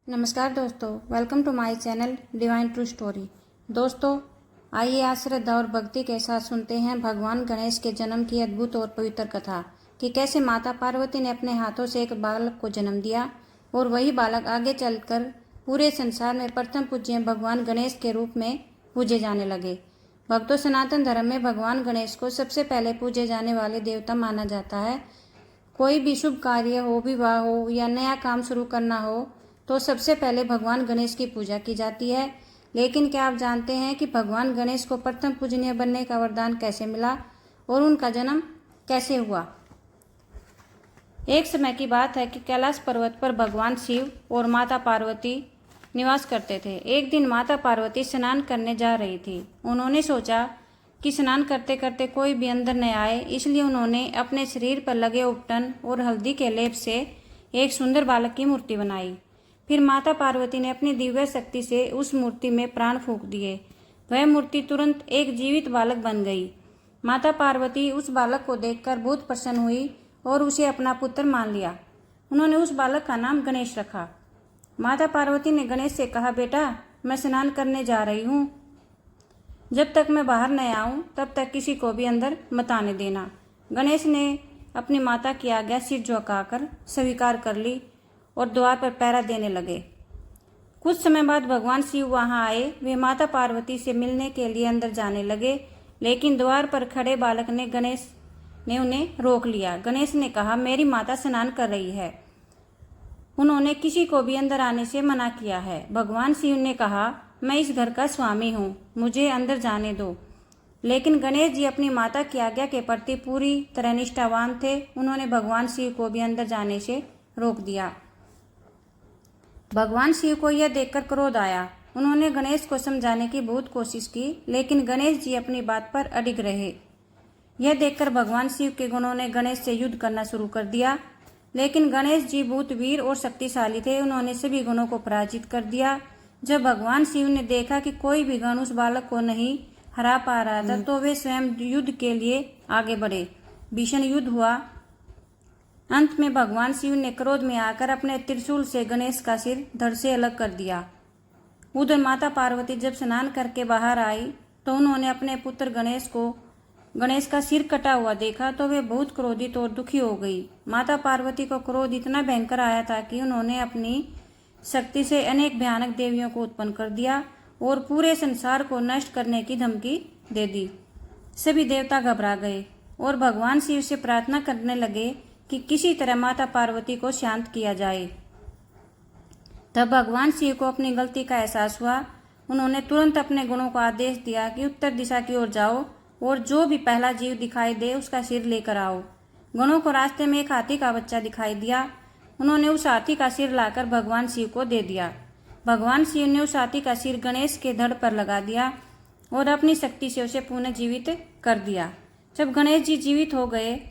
नमस्कार दोस्तों, welcome to my channel Divine True Story. दोस्तों, आइए आज श्रद्धा और भक्ति के साथ सुनते हैं भगवान गणेश के जन्म की अद्भुत और पवित्र कथा कि कैसे माता पार्वती ने अपने हाथों से एक बालक को जन्म दिया और वही बालक आगे चलकर पूरे संसार में प्रथम पूज्य भगवान गणेश के रूप में पूजे जाने लगे। भक्तों, सनातन धर्म में भगवान गणेश को सबसे पहले पूजे जाने वाले देवता माना जाता है। कोई भी शुभ कार्य हो, विवाह हो या नया काम शुरू करना हो तो सबसे पहले भगवान गणेश की पूजा की जाती है। लेकिन क्या आप जानते हैं कि भगवान गणेश को प्रथम पूजनीय बनने का वरदान कैसे मिला और उनका जन्म कैसे हुआ? एक समय की बात है कि कैलाश पर्वत पर भगवान शिव और माता पार्वती निवास करते थे। एक दिन माता पार्वती स्नान करने जा रही थी। उन्होंने सोचा कि स्नान करते करते कोई भी अंदर न आए, इसलिए उन्होंने अपने शरीर पर लगे उपटन और हल्दी के लेप से एक सुंदर बालक की मूर्ति बनाई। फिर माता पार्वती ने अपनी दिव्य शक्ति से उस मूर्ति में प्राण फूंक दिए। वह मूर्ति तुरंत एक जीवित बालक बन गई। माता पार्वती उस बालक को देखकर बहुत प्रसन्न हुई और उसे अपना पुत्र मान लिया। उन्होंने उस बालक का नाम गणेश रखा। माता पार्वती ने गणेश से कहा, बेटा, मैं स्नान करने जा रही हूँ। जब तक मैं बाहर न आऊँ तब तक किसी को भी अंदर मत आने देना। गणेश ने अपनी माता की आज्ञा सिर झुकाकर स्वीकार कर ली और द्वार पर पहरा देने लगे। कुछ समय बाद भगवान शिव वहां आए। वे माता पार्वती से मिलने के लिए अंदर जाने लगे, लेकिन द्वार पर खड़े बालक ने गणेश ने उन्हें रोक लिया। गणेश ने कहा, मेरी माता स्नान कर रही है। उन्होंने किसी को भी अंदर आने से मना किया है। भगवान शिव ने कहा, मैं इस घर का स्वामी हूँ, मुझे अंदर जाने दो। लेकिन गणेश जी अपनी माता की आज्ञा के प्रति पूरी तरह निष्ठावान थे। उन्होंने भगवान शिव को भी अंदर जाने से रोक दिया। भगवान शिव को यह देखकर क्रोध आया। उन्होंने गणेश को समझाने की बहुत कोशिश की, लेकिन गणेश जी अपनी बात पर अडिग रहे। यह देखकर भगवान शिव के गुणों ने गणेश से युद्ध करना शुरू कर दिया, लेकिन गणेश जी बहुत वीर और शक्तिशाली थे। उन्होंने सभी गुणों को पराजित कर दिया। जब भगवान शिव ने देखा कि कोई भी गण उस बालक को नहीं हरा पा रहा था, तो वे स्वयं युद्ध के लिए आगे बढ़े। भीषण युद्ध हुआ। अंत में भगवान शिव ने क्रोध में आकर अपने त्रिशूल से गणेश का सिर धड़ से अलग कर दिया। उधर माता पार्वती जब स्नान करके बाहर आई तो उन्होंने अपने पुत्र गणेश का सिर कटा हुआ देखा तो वे बहुत क्रोधित और दुखी हो गई। माता पार्वती को क्रोध इतना भयंकर आया था कि उन्होंने अपनी शक्ति से अनेक भयानक देवियों को उत्पन्न कर दिया और पूरे संसार को नष्ट करने की धमकी दे दी। सभी देवता घबरा गए और भगवान शिव से प्रार्थना करने लगे कि किसी तरह माता पार्वती को शांत किया जाए। तब भगवान शिव को अपनी गलती का एहसास हुआ। उन्होंने तुरंत अपने गुणों को आदेश दिया कि उत्तर दिशा की ओर जाओ और जो भी पहला जीव दिखाई दे उसका सिर लेकर आओ। गणों को रास्ते में एक हाथी का बच्चा दिखाई दिया। उन्होंने उस हाथी का सिर लाकर भगवान शिव को दे दिया। भगवान शिव ने उस हाथी का सिर गणेश के धड़ पर लगा दिया और अपनी शक्ति से उसे पुनः जीवित कर दिया। जब गणेश जी जीवित हो गए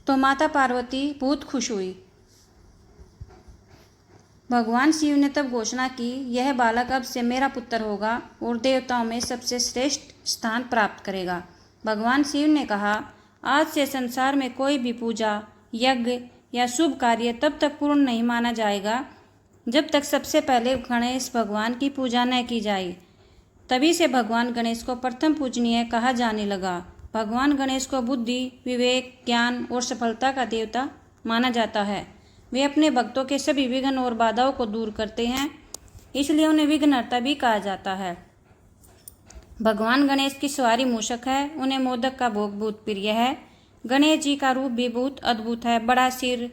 तो माता पार्वती बहुत खुश हुई। भगवान शिव ने तब घोषणा की, यह बालक अब से मेरा पुत्र होगा और देवताओं में सबसे श्रेष्ठ स्थान प्राप्त करेगा। भगवान शिव ने कहा, आज से संसार में कोई भी पूजा, यज्ञ या शुभ कार्य तब तक पूर्ण नहीं माना जाएगा जब तक सबसे पहले गणेश भगवान की पूजा न की जाए। तभी से भगवान गणेश को प्रथम पूजनीय कहा जाने लगा। भगवान गणेश को बुद्धि, विवेक, ज्ञान और सफलता का देवता माना जाता है। वे अपने भक्तों के सभी विघ्न और बाधाओं को दूर करते हैं, इसलिए उन्हें विघ्नहर्ता भी कहा जाता है। भगवान गणेश की सवारी मूषक है। उन्हें मोदक का भोग बहुत प्रिय है। गणेश जी का रूप भी बहुत अद्भुत है। बड़ा सिर,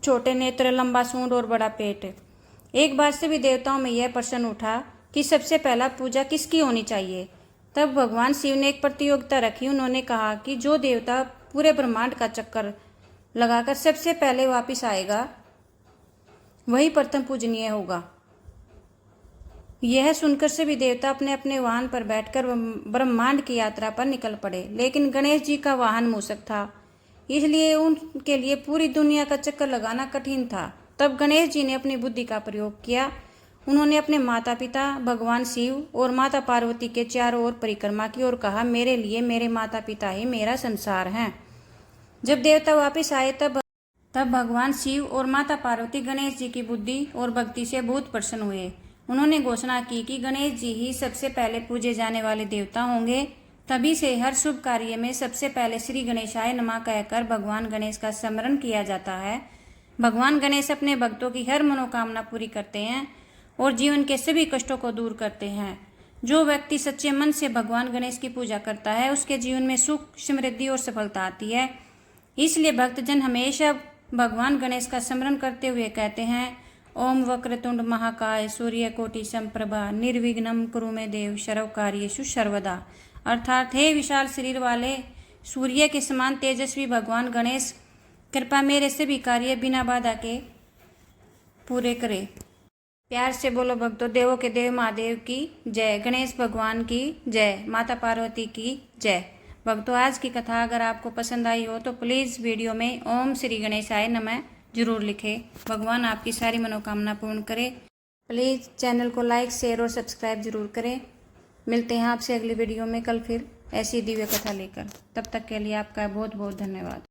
छोटे नेत्र, लंबा सूंड और बड़ा पेट। एक बार सभी देवताओं में यह प्रश्न उठा कि सबसे पहला पूजा किसकी होनी चाहिए। तब भगवान शिव ने एक प्रतियोगिता रखी। उन्होंने कहा कि जो देवता पूरे ब्रह्मांड का चक्कर लगाकर सबसे पहले वापस आएगा वही प्रथम पूजनीय होगा। यह सुनकर सभी देवता अपने अपने वाहन पर बैठकर ब्रह्मांड की यात्रा पर निकल पड़े। लेकिन गणेश जी का वाहन मूषक था, इसलिए उनके लिए पूरी दुनिया का चक्कर लगाना कठिन था। तब गणेश जी ने अपनी बुद्धि का प्रयोग किया। उन्होंने अपने माता पिता भगवान शिव और माता पार्वती के चारों ओर परिक्रमा की और कहा, मेरे लिए मेरे माता पिता ही मेरा संसार हैं। जब देवता वापस आए तब भगवान शिव और माता पार्वती गणेश जी की बुद्धि और भक्ति से बहुत प्रसन्न हुए। उन्होंने घोषणा की कि गणेश जी ही सबसे पहले पूजे जाने वाले देवता होंगे। तभी से हर शुभ कार्य में सबसे पहले श्री गणेशाय नमः कहकर भगवान गणेश का स्मरण किया जाता है। भगवान गणेश अपने भक्तों की हर मनोकामना पूरी करते हैं और जीवन के सभी कष्टों को दूर करते हैं। जो व्यक्ति सच्चे मन से भगवान गणेश की पूजा करता है उसके जीवन में सुख, समृद्धि और सफलता आती है। इसलिए भक्तजन हमेशा भगवान गणेश का स्मरण करते हुए कहते हैं, ओम वक्रतुंड महाकाय सूर्यकोटि समप्रभा निर्विघ्नं कुरु मे देव सर्वकार्येषु सर्वदा। अर्थात हे विशाल शरीर वाले सूर्य के समान तेजस्वी भगवान गणेश, कृपा मेरे सभी कार्य बिना बाधा के पूरे करे। प्यार से बोलो भक्तों, देवों के देव महादेव की जय, गणेश भगवान की जय, माता पार्वती की जय। भक्तों, आज की कथा अगर आपको पसंद आई हो तो प्लीज़ वीडियो में ओम श्री गणेशाय नमः जरूर लिखें। भगवान आपकी सारी मनोकामना पूर्ण करे। प्लीज़ चैनल को लाइक, शेयर और सब्सक्राइब जरूर करें। मिलते हैं आपसे अगली वीडियो में कल फिर ऐसी दिव्य कथा लेकर। तब तक के लिए आपका बहुत बहुत धन्यवाद।